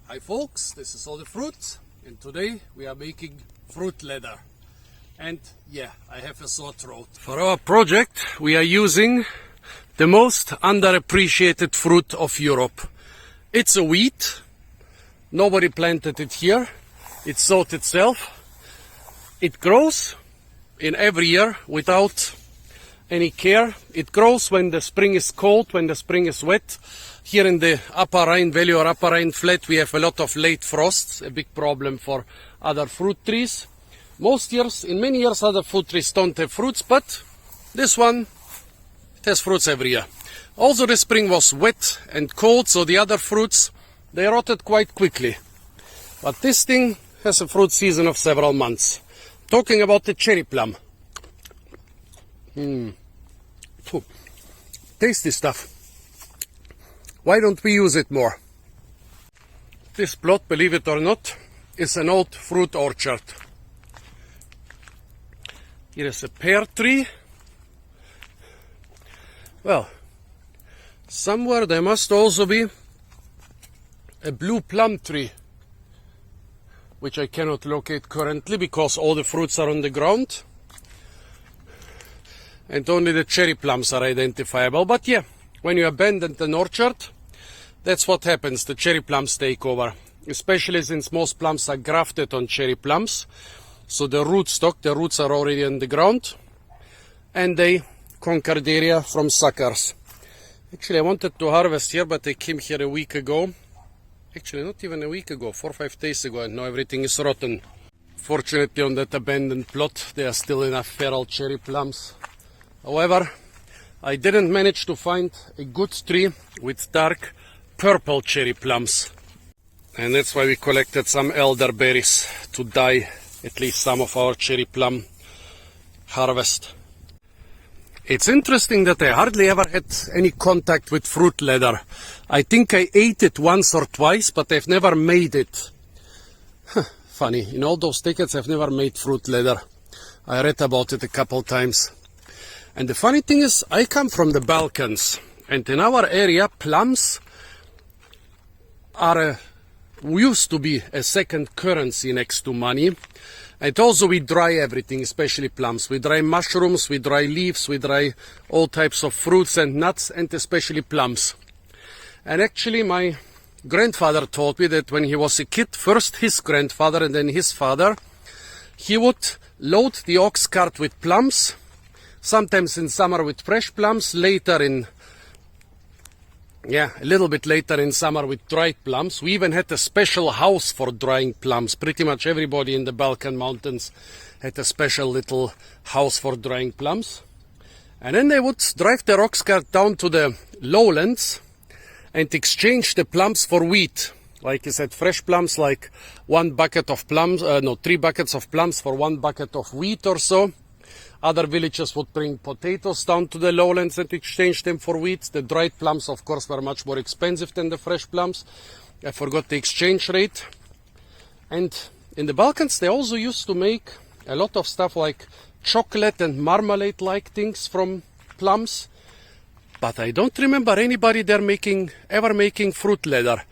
Hi folks, this is all the fruit, and today we are making fruit leather. And yeah, I have a sore throat. For our project we are using the most underappreciated fruit of Europe. It's a wheat. Nobody planted it here. It sowed itself. It grows in every year without any care. It grows when the spring is cold, when the spring is wet. Here in the Upper Rhine Valley or Upper Rhine Flat we have a lot of late frosts, a big problem for other fruit trees. In many years other fruit trees don't have fruits, but this one it has fruits every year. Also the spring was wet and cold, so the other fruits, they rotted quite quickly. But this thing has a fruit season of several months. Talking about the cherry plum. Tasty stuff. Why don't we use it more? This plot, believe it or not, is an old fruit orchard. Here is a pear tree. Well, somewhere there must also be a blue plum tree, which I cannot locate currently because all the fruits are on the ground. And only the cherry plums are identifiable. But yeah, when you abandon an orchard, that's what happens. The cherry plums take over. Especially since most plums are grafted on cherry plums. So the rootstock, the roots are already in the ground. And they conquer the area from suckers. Actually, I wanted to harvest here, but I came here a week ago. Actually, not even a week ago, 4 or 5 days ago, and now everything is rotten. Fortunately, on that abandoned plot, there are still enough feral cherry plums. However, I didn't manage to find a good tree with dark purple cherry plums. And that's why we collected some elderberries to dye at least some of our cherry plum harvest. It's interesting that I hardly ever had any contact with fruit leather. I think I ate it once or twice, but I've never made it. Funny, in all those decades I've never made fruit leather. I read about it a couple times. And the funny thing is, I come from the Balkans, and in our area, plums used to be a second currency next to money. And also we dry everything, especially plums. We dry mushrooms, we dry leaves, we dry all types of fruits and nuts, and especially plums. And actually my grandfather told me that when he was a kid, first his grandfather and then his father, he would load the ox cart with plums. Sometimes in summer with fresh plums, a little bit later in summer with dried plums. We even had a special house for drying plums. Pretty much everybody in the Balkan mountains had a special little house for drying plums. And then they would drive their ox cart down to the lowlands and exchange the plums for wheat. Like I said, fresh plums, like 3 buckets of plums for 1 bucket of wheat or so. Other villages would bring potatoes down to the lowlands and exchange them for wheat. The dried plums, of course, were much more expensive than the fresh plums. I forgot the exchange rate. And in the Balkans, they also used to make a lot of stuff like chocolate and marmalade-like things from plums. But I don't remember anybody there ever making fruit leather.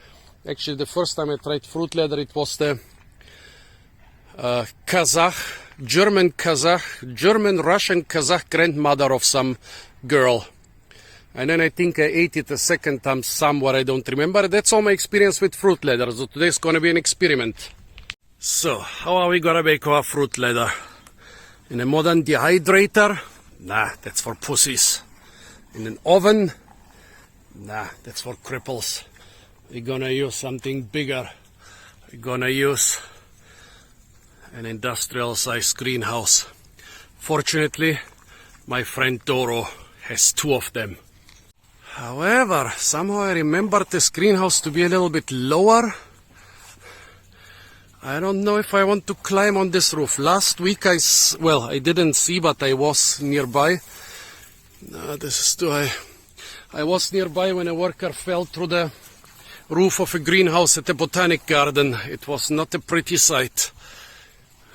Actually, the first time I tried fruit leather, it was the German-Russian Kazakh grandmother of some girl. And then I think I ate it a second time somewhere, I don't remember. That's all my experience with fruit leather, so today's gonna be an experiment. So, how are we gonna make our fruit leather? In a modern dehydrator? Nah, that's for pussies. In an oven? Nah, that's for cripples. We're gonna use something bigger. We're gonna use an industrial-sized greenhouse. Fortunately, my friend Doro has 2 of them. However, somehow I remembered this greenhouse to be a little bit lower. I don't know if I want to climb on this roof. Last week I didn't see, but I was nearby. No, this is too high. I was nearby when a worker fell through the roof of a greenhouse at a botanic garden. It was not a pretty sight.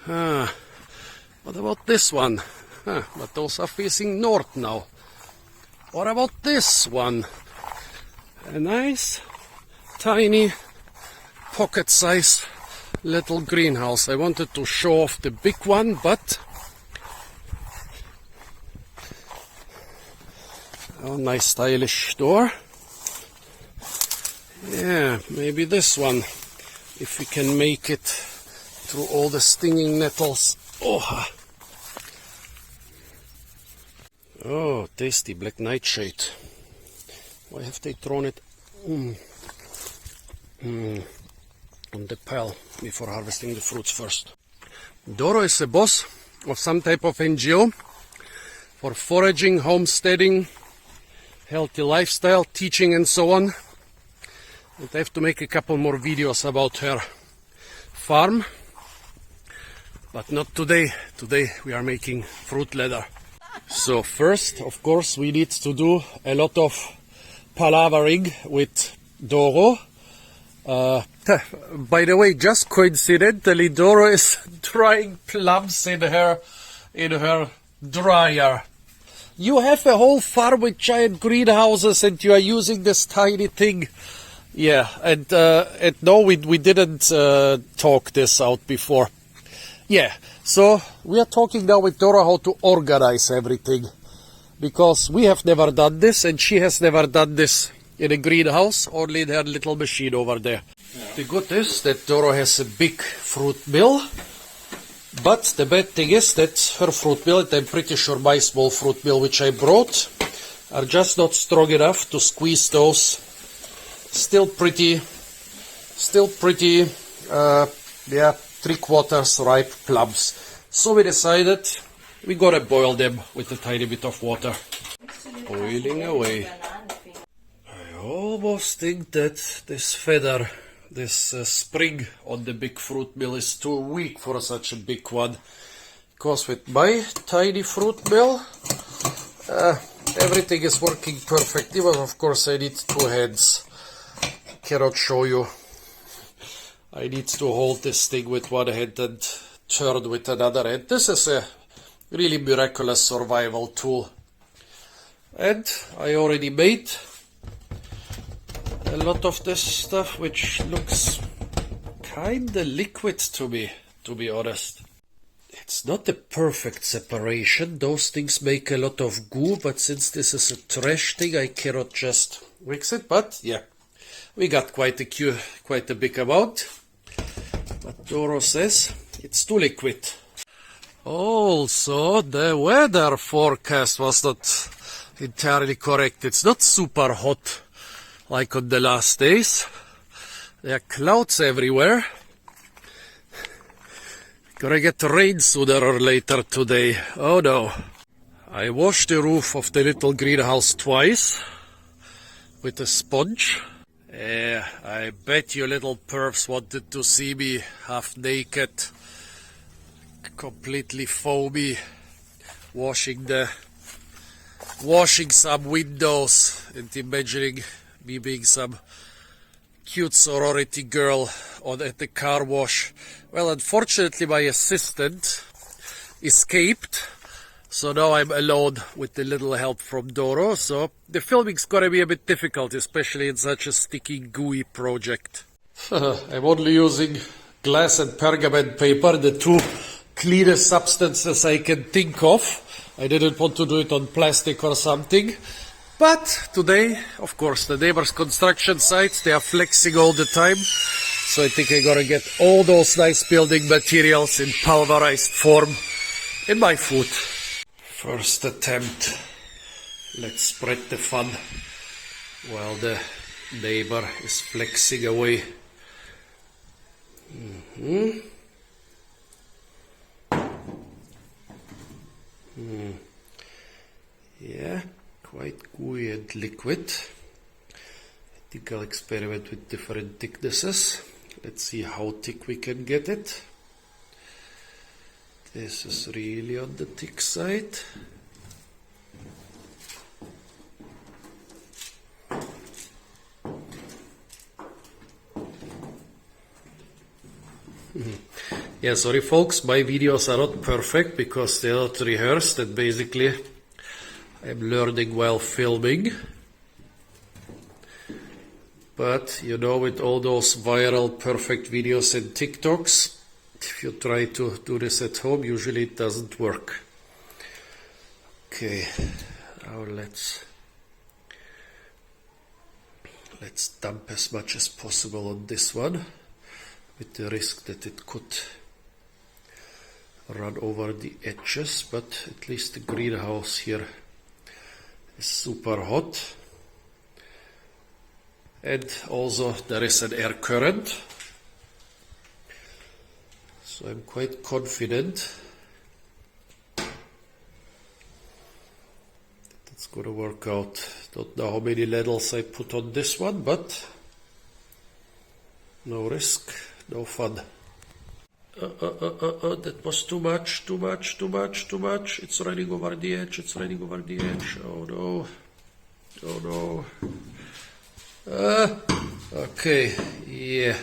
What about this one? But those are facing north now. What about this one? A nice, tiny pocket-size little greenhouse. I wanted to show off the big one, but oh, nice stylish door. Yeah, maybe this one, if we can make it through all the stinging nettles. Oh, tasty black nightshade. Why have they thrown it on the pile before harvesting the fruits first? Doro is a boss of some type of NGO for foraging, homesteading, healthy lifestyle, teaching and so on. And I have to make a couple more videos about her farm, but not today. Today we are making fruit leather. So first, of course, we need to do a lot of palavering with Doro. By the way, just coincidentally, Doro is drying plums in her dryer. You have a whole farm with giant greenhouses and you are using this tiny thing. Yeah, and no, we didn't talk this out before. Yeah, so we are talking now with Doro how to organize everything, because we have never done this and she has never done this in a greenhouse, only in her little machine over there. Yeah. The good is that Doro has a big fruit mill, but the bad thing is that her fruit mill, and I'm pretty sure my small fruit mill which I brought, are just not strong enough to squeeze those still pretty, yeah, 3/4 ripe plums. So we decided we gotta boil them with a tiny bit of water. Boiling away. I almost think that this feather, this spring on the big fruit mill is too weak for such a big one. Because with my tiny fruit mill, everything is working perfectly, but of course I need two hands. Cannot show you. I need to hold this thing with one hand and turn with another hand. This is a really miraculous survival tool. And I already made a lot of this stuff which looks kinda liquid to me, to be honest. It's not a perfect separation. Those things make a lot of goo, but since this is a trash thing, I cannot just mix it. But yeah, we got quite a big amount. But Doro says it's too liquid. Also, the weather forecast was not entirely correct. It's not super hot like on the last days. There are clouds everywhere. Gonna get rain sooner or later today. Oh no. I washed the roof of the little greenhouse twice with a sponge. I bet you little pervs wanted to see me half naked, completely foamy, washing some windows and imagining me being some cute sorority girl at the car wash. Well, unfortunately my assistant escaped, so now I'm alone with a little help from Doro, so the filming's gonna be a bit difficult, especially in such a sticky, gooey project. I'm only using glass and pergament paper, the two cleanest substances I can think of. I didn't want to do it on plastic or something. But today, of course, the neighbors' construction sites, they are flexing all the time. So I think I'm gonna get all those nice building materials in pulverized form in my food. First attempt. Let's spread the fun while the neighbor is flexing away. Yeah, quite gooey and liquid. I think I'll experiment with different thicknesses. Let's see how thick we can get it. This is really on the thick side. Yeah, sorry folks, my videos are not perfect because they're not rehearsed, and basically I'm learning while filming. But you know, with all those viral perfect videos and TikToks, if you try to do this at home, usually it doesn't work. Okay, now let's dump as much as possible on this one, with the risk that it could run over the edges, but at least the greenhouse here is super hot. And also there is an air current, so I'm quite confident that it's going to work out. Don't know how many ladles I put on this one, but no risk, no fun. That was too much. It's running over the edge, Oh no. Oh no. Okay, yeah.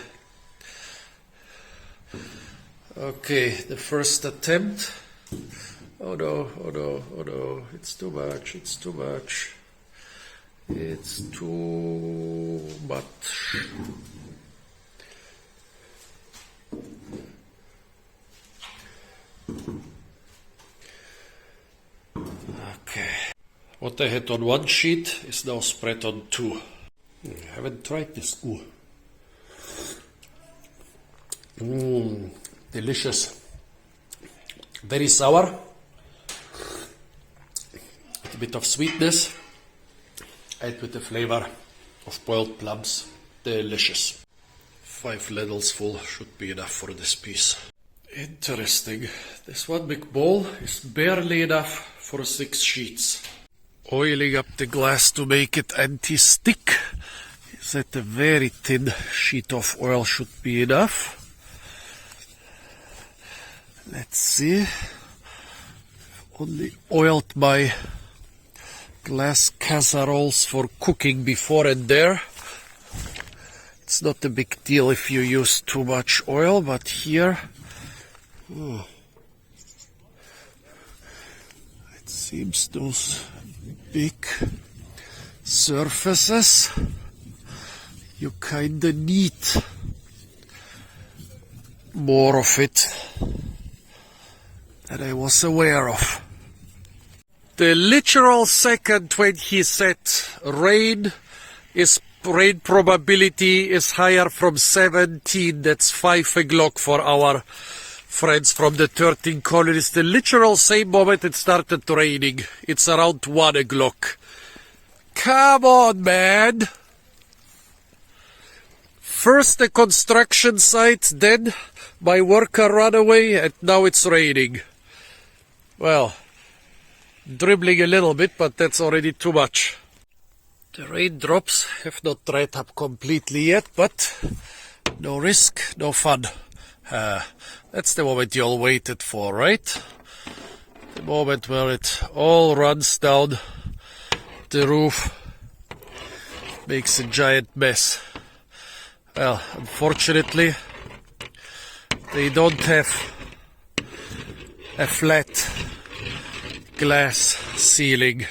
Okay, the first attempt. Oh no. It's too much. Okay. What I had on one sheet is now spread on two. I haven't tried this goo. Delicious. Very sour. A bit of sweetness. And with the flavor of boiled plums. Delicious. 5 ladles full should be enough for this piece. Interesting. This one big bowl is barely enough for 6 sheets. Oiling up the glass to make it anti-stick. Is that a very thin sheet of oil should be enough. Let's see. Only oiled my glass casseroles for cooking before and there. It's not a big deal if you use too much oil, but here it seems those big surfaces you kinda need more of it than I was aware of. The literal second when he said rain probability is higher from 17, that's 5 o'clock for our friends from the 13 colonies. The literal same moment it started raining. It's around 1 o'clock. Come on, man! First the construction site, then my worker ran away, and now it's raining. Well, dribbling a little bit, but that's already too much. The raindrops have not dried up completely yet, but no risk, no fun. That's the moment you all waited for, right? The moment where it all runs down the roof, makes a giant mess. Well, unfortunately, they don't have a flat glass ceiling.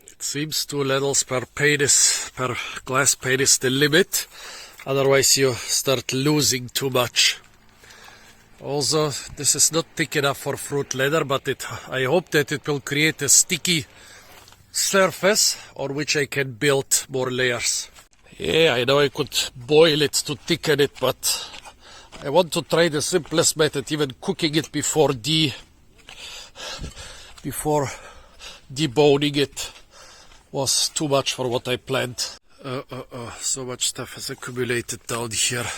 It seems 2 ladles per glass pane is the limit. Otherwise you start losing too much. Also, this is not thick enough for fruit leather, but I hope that it will create a sticky surface on which I can build more layers. Yeah, I know I could boil it to thicken it, but I want to try the simplest method, even cooking it before deboning it was too much for what I planned. So much stuff has accumulated down here.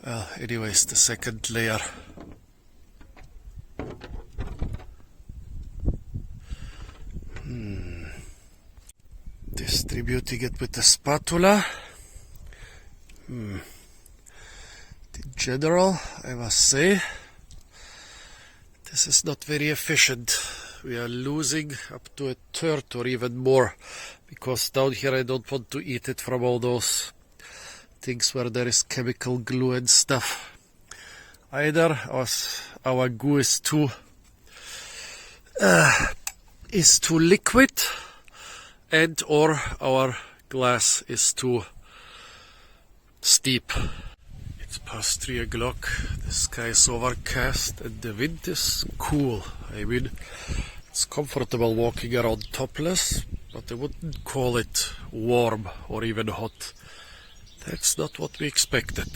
Well, anyways, the second layer. Distributing it with a spatula. In general, I must say, this is not very efficient. We are losing up to 1/3 or even more, because down here I don't want to eat it from all those things where there is chemical glue and stuff. Either our goo is too liquid, and or our glass is too steep. It's past 3 o'clock, the sky is overcast and the wind is cool. I mean, it's comfortable walking around topless, but I wouldn't call it warm or even hot. That's not what we expected.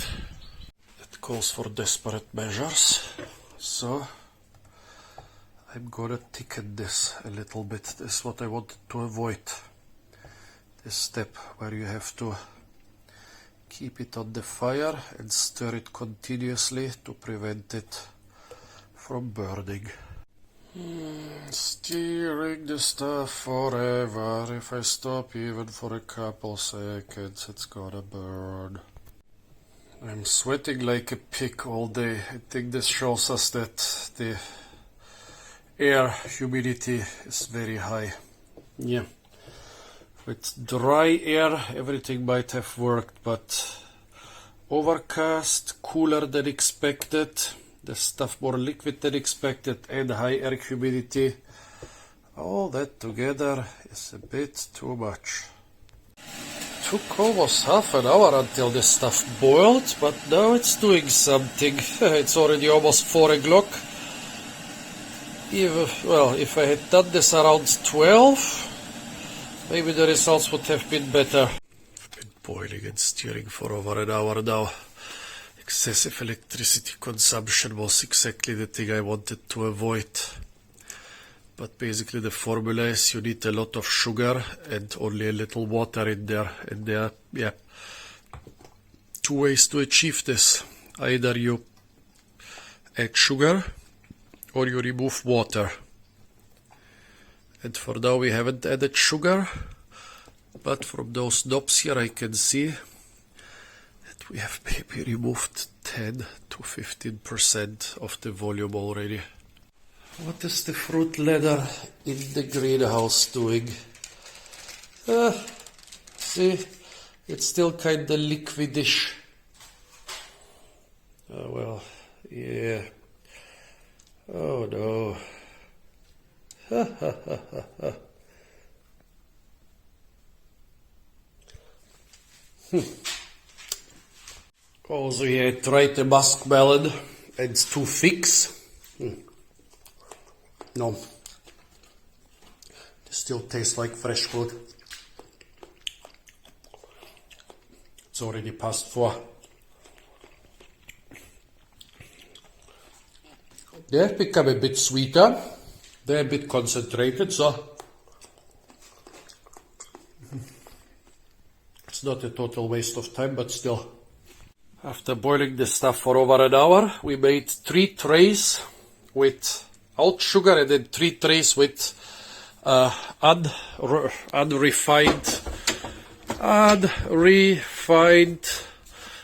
It calls for desperate measures, so I'm gonna thicken this a little bit. This is what I wanted to avoid. This step where you have to keep it on the fire and stir it continuously to prevent it from burning. Stirring the stuff forever. If I stop even for a couple seconds, it's gonna burn. I'm sweating like a pig all day. I think this shows us that the air humidity is very high. Yeah. With dry air, everything might have worked, but overcast, cooler than expected, the stuff more liquid than expected, and high air humidity, all that together is a bit too much. Took almost half an hour until the stuff boiled, but now it's doing something. It's already almost 4 o'clock. If I had done this around 12, maybe the results would have been better. I've been boiling and stirring for over an hour now. Excessive electricity consumption was exactly the thing I wanted to avoid. But basically the formula is you need a lot of sugar and only a little water in there. And there are, two ways to achieve this. Either you add sugar or you remove water. And for now we haven't added sugar, but from those knobs here I can see that we have maybe removed 10 to 15% of the volume already. What is the fruit ladder in the greenhouse doing? See, it's still kinda liquidish. Oh well, yeah. Oh no. Also, I tried the muskmelon. It's too fix. No. It still tastes like fresh fruit. It's already past 4. They've become a bit sweeter. They're a bit concentrated, so it's not a total waste of time, but still. After boiling the stuff for over an hour, we made 3 trays without sugar and then 3 trays with unrefined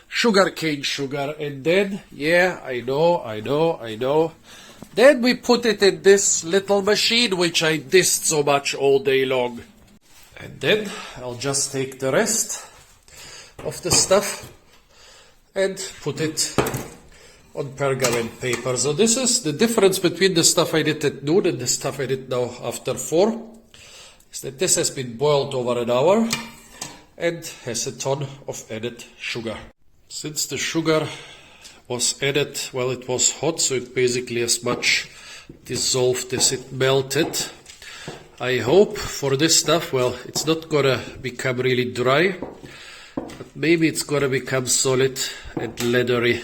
sugarcane sugar. And then, I know. Then we put it in this little machine, which I dissed so much all day long. And then I'll just take the rest of the stuff and put it on pergament paper. So this is the difference between the stuff I did at noon and the stuff I did now after 4. Is that this has been boiled over an hour and has a ton of added sugar. Since the sugar was added while it was hot, so it basically as much dissolved as it melted. I hope for this stuff, it's not gonna become really dry, but maybe it's gonna become solid and leathery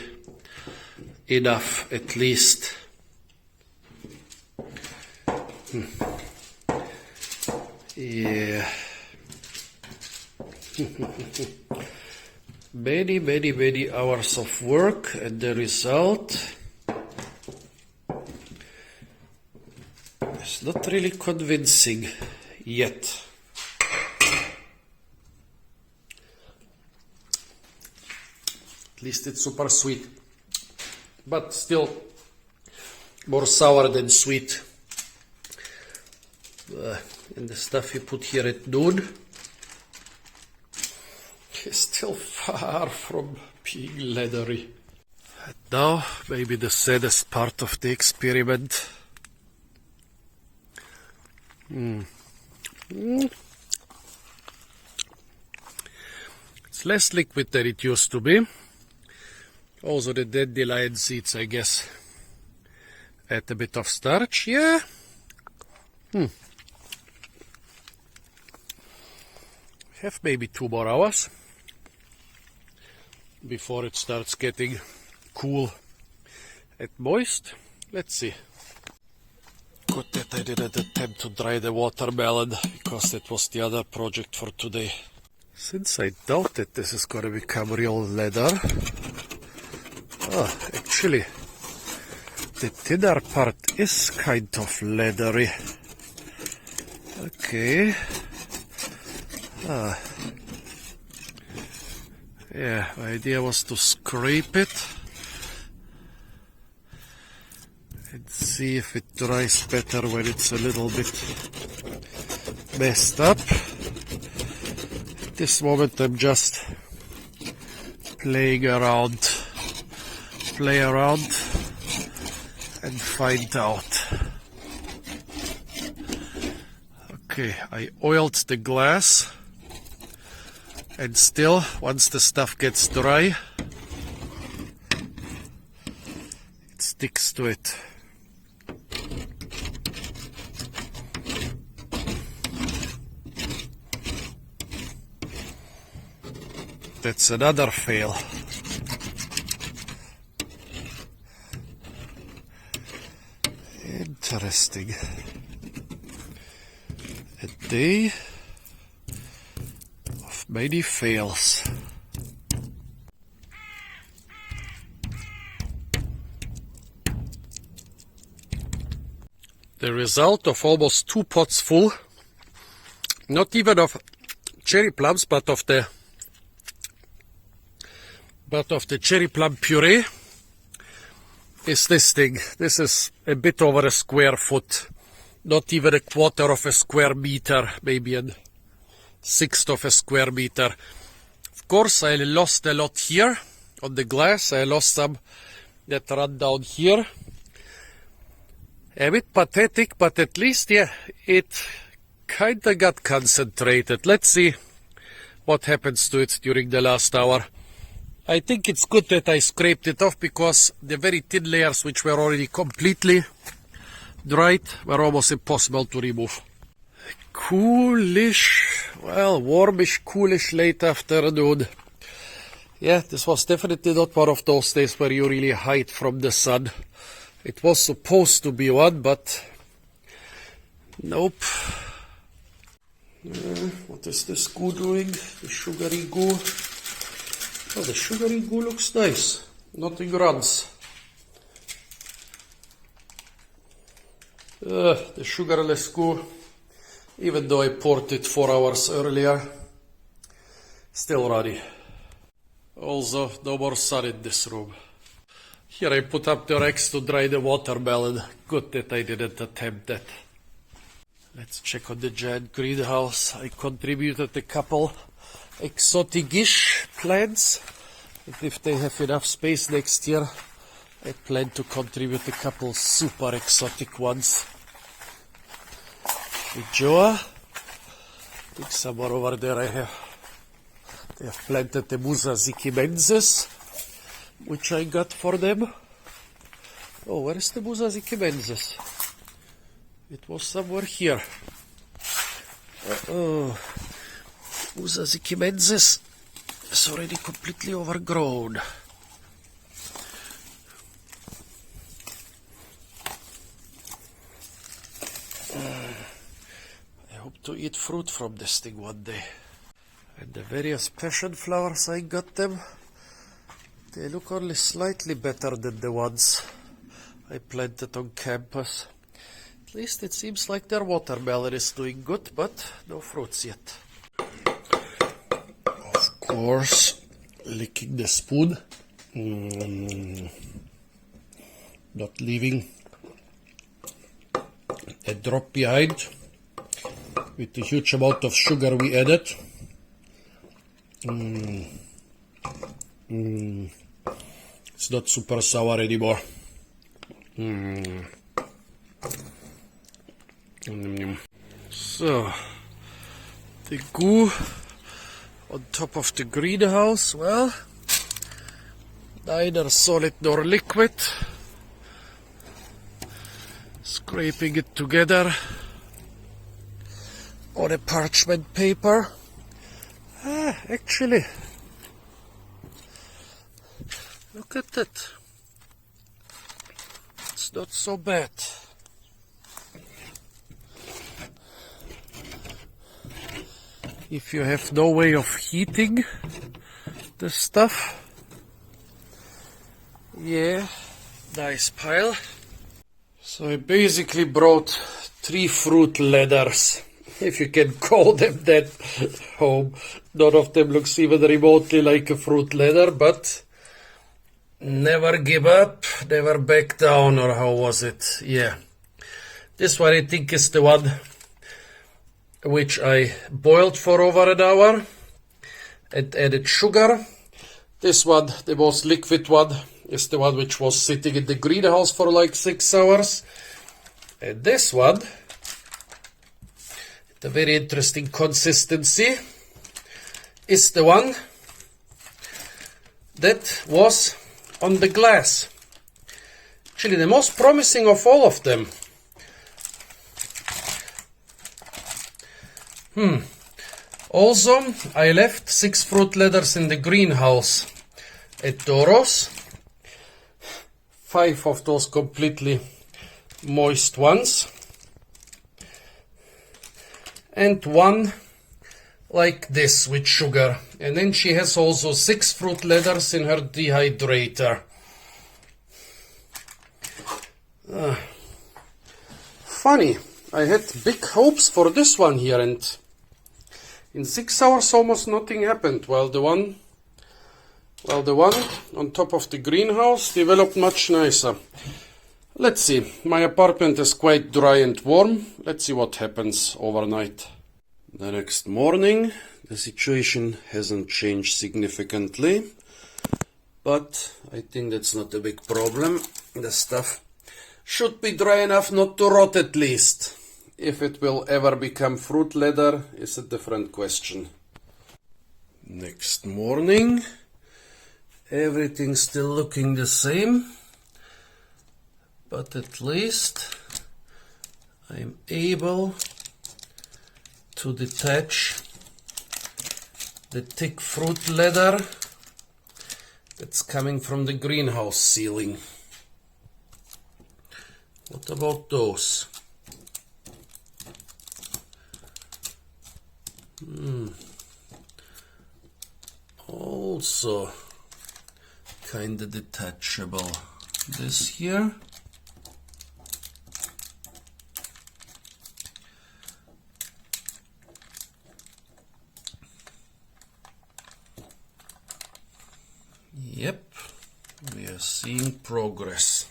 enough at least. Yeah. Many hours of work, and the result is not really convincing yet. At least it's super sweet, but still more sour than sweet. And the stuff you put here at noon is still far from being leathery. And now, maybe the saddest part of the experiment. It's less liquid than it used to be. Also the dandelion seeds, I guess. Add a bit of starch, yeah. Have maybe 2 more hours before it starts getting cool and moist. Let's see. Good that I didn't attempt to dry the watermelon, because that was the other project for today. Since I doubt that this is gonna become real leather, actually the thinner part is kind of leathery. Okay. Yeah, the idea was to scrape it and see if it dries better when it's a little bit messed up. At this moment I'm just playing around, play around and find out. Okay, I oiled the glass, and still, once the stuff gets dry, it sticks to it. That's another fail. Interesting. A day of many fails. The result of almost 2 pots full, not even of cherry plums, but of the cherry plum puree, is this thing. This is a bit over a square foot, not even a quarter of a square meter, maybe a sixth of a square meter. Of course, I lost a lot here on the glass. I lost some that run down here. A bit pathetic, but at least, yeah, it kinda got concentrated. Let's see what happens to it during the last hour. I think it's good that I scraped it off, because the very thin layers, which were already completely dried, were almost impossible to remove. Coolish, well, warmish, coolish late afternoon. Yeah, this was definitely not one of those days where you really hide from the sun. It was supposed to be one, but nope. What is this goo doing? The sugary goo. Oh, the sugary goo looks nice. Nothing runs. The sugarless goo, even though I poured it 4 hours earlier, still runny. Also, no more sun in this room. Here I put up the racks to dry the watermelon. Good that I didn't attempt that. Let's check on the giant greenhouse. I contributed a couple exotic-ish plants. And if they have enough space next year, I plan to contribute a couple super exotic ones. The Joa. I think somewhere over there they have planted the Musa zikimensis, which I got for them. Oh, where is the Musa zikimensis? It was somewhere here. Musa zikimensis is already completely overgrown. I hope to eat fruit from this thing one day. And the various passion flowers I got them, they look only slightly better than the ones I planted on campus. At least it seems like their watermelon is doing good, but no fruits yet. Of course, licking the spoon, not leaving a drop behind with the huge amount of sugar we added. It's not super sour anymore. So, the goo on top of the greenhouse. Well, neither solid nor liquid. Scraping it together on a parchment paper. Actually, look at that. It's not so bad. If you have no way of heating the stuff, yeah, nice pile. So I basically brought 3 fruit ladders, if you can call them that, home. None of them looks even remotely like a fruit ladder, but never give up, never back down, or how was it? Yeah. This one I think is the one which I boiled for over an hour and added sugar. This one, the most liquid one, is the one which was sitting in the greenhouse for like 6 hours. And this one, the very interesting consistency, is the one that was on the glass. Actually, the most promising of all of them. Also, I left 6 fruit ladders in the greenhouse at Doro's. 5 of those completely moist ones. And 1 like this with sugar. And then she has also 6 fruit ladders in her dehydrator. Funny, I had big hopes for this one here, and in 6 hours almost nothing happened, while the one on top of the greenhouse developed much nicer. Let's see, my apartment is quite dry and warm. Let's see what happens overnight. The next morning, the situation hasn't changed significantly, but I think that's not a big problem. The stuff should be dry enough not to rot at least. If it will ever become fruit leather is a different question. Next morning, everything's still looking the same, but at least I'm able to detach the thick fruit leather that's coming from the greenhouse ceiling. What about those? Also kinda detachable. This here. Yep, we are seeing progress.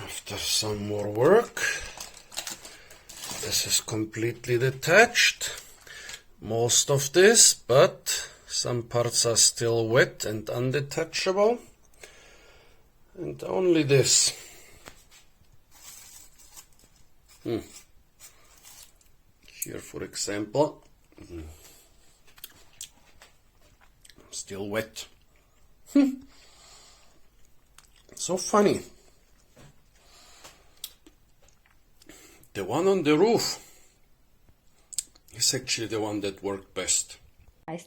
After some more work, this is completely detached. Most of this, but some parts are still wet and undetachable. And only this. Here, for example, still wet. So funny. The one on the roof is actually the one that worked best.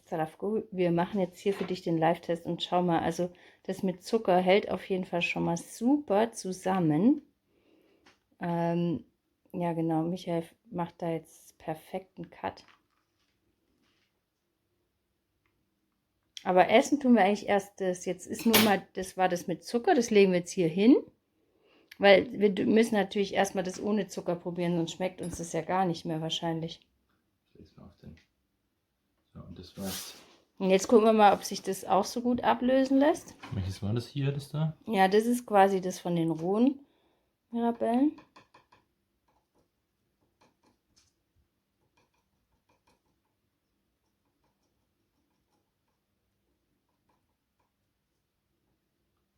Zalafko, wir machen jetzt hier für dich den Live-Test und schau mal, also das mit Zucker hält auf jeden Fall schon mal super zusammen. Ja genau, Michael macht da jetzt perfekten Cut. Aber essen tun wir eigentlich erst das, jetzt ist nur mal, das war das mit Zucker, das legen wir jetzt hier hin. Weil wir müssen natürlich erstmal das ohne Zucker probieren, sonst schmeckt uns das ja gar nicht mehr wahrscheinlich. So, und das war's. Und jetzt gucken wir mal, ob sich das auch so gut ablösen lässt. Welches war das hier, das da? Ja, das ist quasi das von den rohen Mirabellen.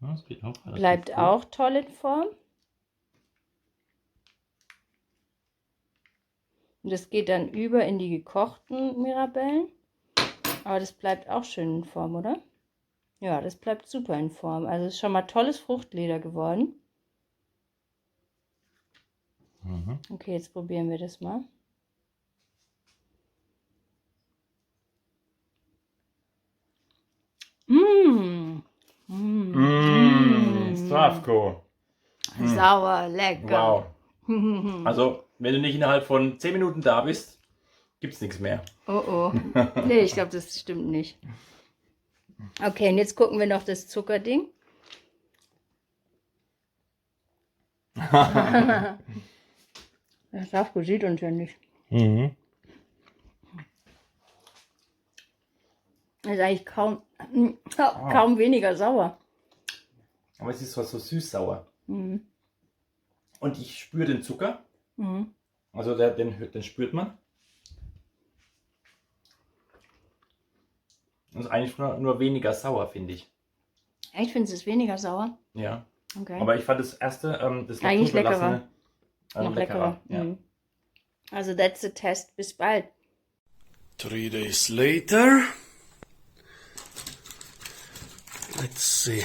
Ja, das geht auch. Bleibt gut. Auch toll in Form. Und das geht dann über in die gekochten Mirabellen. Aber das bleibt auch schön in Form, oder? Ja, das bleibt super in Form. Also ist schon mal tolles Fruchtleder geworden. Okay, jetzt probieren wir das mal. Stravko. Sauer, lecker. Wow. Also, wenn du nicht innerhalb von 10 Minuten da bist, gibt's nichts mehr. Oh. Nee, ich glaube, das stimmt nicht. Okay, und jetzt gucken wir noch das Zuckerding. Das Safko sieht uns ja nicht. Das ist eigentlich kaum weniger sauer. Aber es ist so süß-sauer. Und ich spüre den Zucker. Also den spürt man. Das ist eigentlich nur weniger sauer, finde ich. Echt, findest du es weniger sauer? Ja. Okay. Aber ich fand das erste, das eigentlich naturbelassene, leckerer. Noch leckerer. Ja. Also that's the test. Bis bald. 3 days later. Let's see.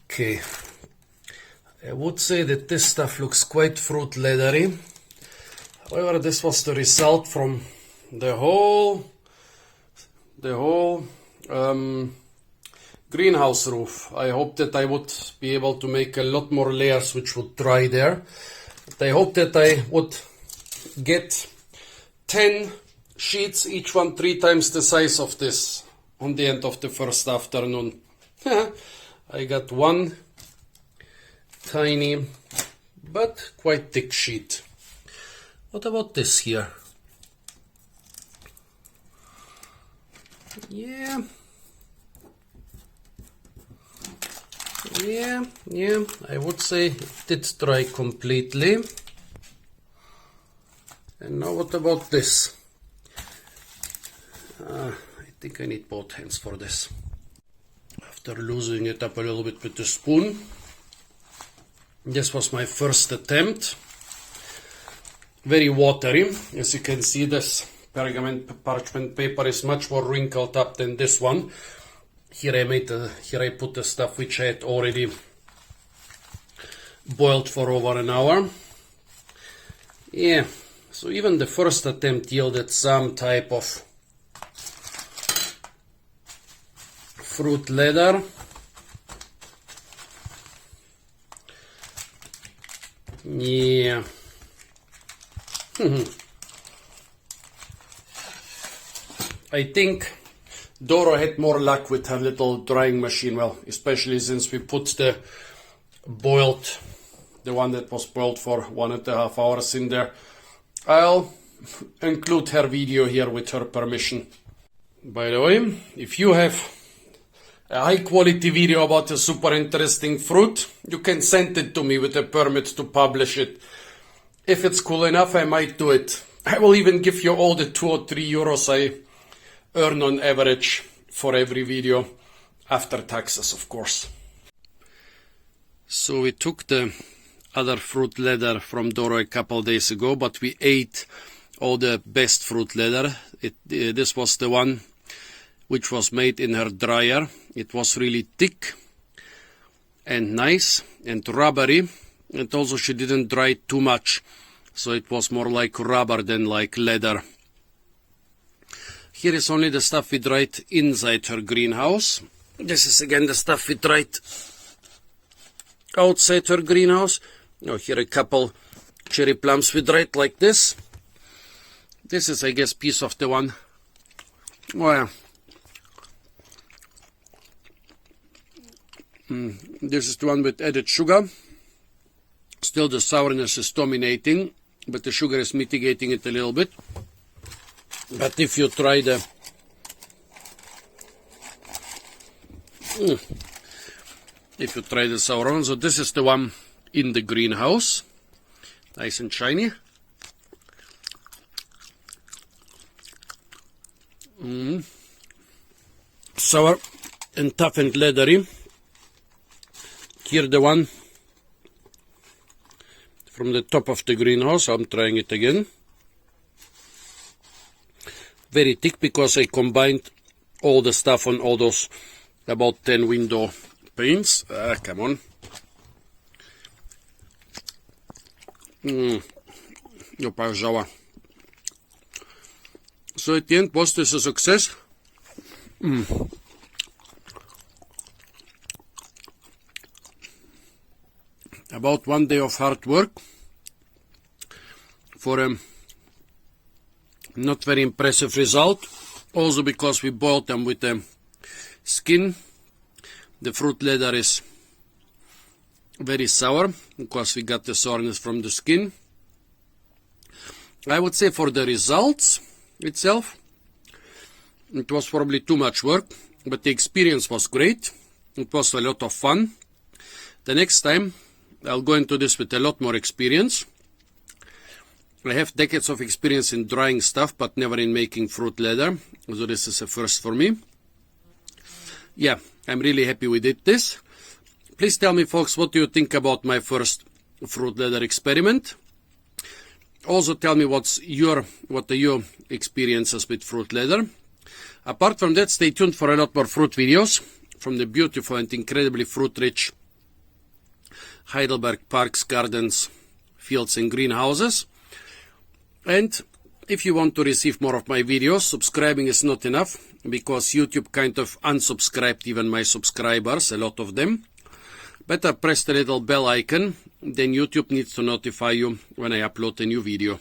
Okay. I would say that this stuff looks quite fruit leathery. However, this was the result from the whole greenhouse roof. I hoped that I would be able to make a lot more layers which would dry there. But I hope that I would get 10 sheets, each one 3 times the size of this on the end of the first afternoon. I got one tiny but quite thick sheet. What about this here? Yeah, I would say it did dry completely. And now what about this? I think I need both hands for this. After loosening it up a little bit with the spoon, this was my first attempt. Very watery. As you can see, this parchment paper is much more wrinkled up than this one. Here I put the stuff which I had already boiled for over an hour. Yeah, so even the first attempt yielded some type of fruit leather. Yeah. I think Doro had more luck with her little drying machine, well, especially since we put the one that was boiled for 1.5 hours in there. I'll include her video here with her permission. By the way, if you have a high quality video about a super interesting fruit, you can send it to me with a permit to publish it. If it's cool enough, I might do it. I will even give you all the 2 or 3 euros I earn on average for every video, after taxes, of course. So we took the other fruit leather from Doro a couple days ago, but we ate all the best fruit leather. This was the one which was made in her dryer. It was really thick and nice and rubbery, and also she didn't dry it too much, so it was more like rubber than like leather. Here is only the stuff we dried inside her greenhouse. This is again the stuff we dried outside her greenhouse. Oh, here a couple cherry plums we dried like this. This is, I guess, piece of the one. Well, this is the one with added sugar. Still the sourness is dominating, but the sugar is mitigating it a little bit. But if you try the sour one, so this is the one in the greenhouse, nice and shiny. Sour and tough and leathery. Here the one from the top of the greenhouse. I'm trying it again. very thick because I combined all the stuff on all those about 10 window panes. Come on. Jopa žava. So at the end, was this a success? About 1 day of hard work for a not very impressive result. Also because we boiled them with the skin. The fruit leather is very sour because we got the sourness from the skin. I would say for the results itself, it was probably too much work, but the experience was great. It was a lot of fun. The next time I'll go into this with a lot more experience. I have decades of experience in drying stuff, but never in making fruit leather. So this is a first for me. Yeah, I'm really happy we did this. Please tell me, folks, what do you think about my first fruit leather experiment? Also tell me what are your experiences with fruit leather. Apart from that, stay tuned for a lot more fruit videos from the beautiful and incredibly fruit-rich Heidelberg parks, gardens, fields and greenhouses. And if you want to receive more of my videos, subscribing is not enough because YouTube kind of unsubscribed even my subscribers, a lot of them. Better press the little bell icon, then YouTube needs to notify you when I upload a new video.